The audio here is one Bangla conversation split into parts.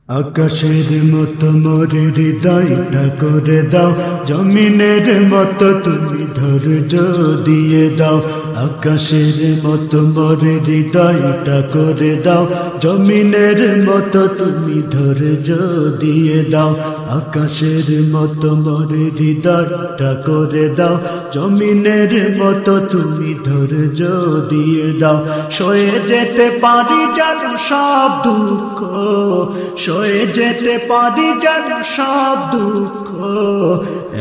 আকাশের মতো মোর হৃদয়টা করে দাও, জমিনের মতো তুমি ধৈর্য দিয়ে দাও। আকাশের মতো মোর হৃদয়টা করে দাও, জমিনের মতো তুমি ধৈর্য দিয়ে দাও। আকাশের মতো মোর হৃদয়টা করে দাও, জমিনের মতো তুমি ধৈর্য দিয়ে দাও। সয়ে যেতে পারি যেন সব দুঃখ, সয়ে যেতে পারি যেন সব দুঃখ,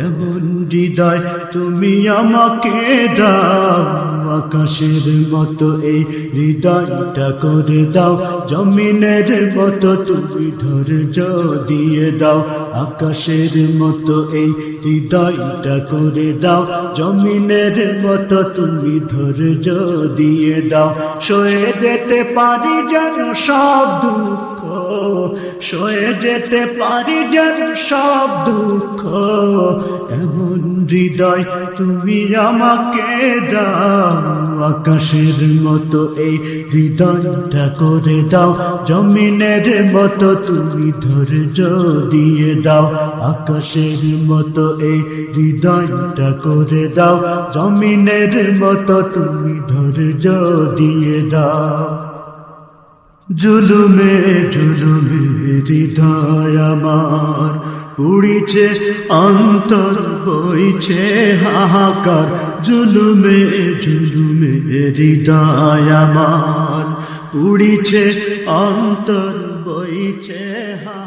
এমন হৃদয় তুমি আমাকে দাও। আকাশের মতো এই হৃদয়টা করে দাও, জমিনের মতো তুমি ধৈর্য দিয়ে দাও। আকাশের মতো এই হৃদয়টা করে দাও, জমিনের মতো তুমি ধৈর্য দিয়ে দাও। সয়ে যেতে পারি যেন সব দুঃখ, সয়ে যেতে পারি যেন সব দুঃখ, এমন হৃদয় তুমি আমাকে দাও। আকাশের মতো এই হৃদয়টা করে দাও, জমিনের মতো তুমি ধৈর্য দিয়ে দাও। আকাশের মতো এই হৃদয়টা করে দাও, জমিনের মতো তুমি ধৈর্য দিয়ে দাও। জুলুমে জুলুমে হৃদয় আমার পুড়িছে, অন্তর বইছে হাহাকার। জুলুমে জুলুমে হৃদয় আমার পুড়িছে, অন্তর বইছে হাহাকার।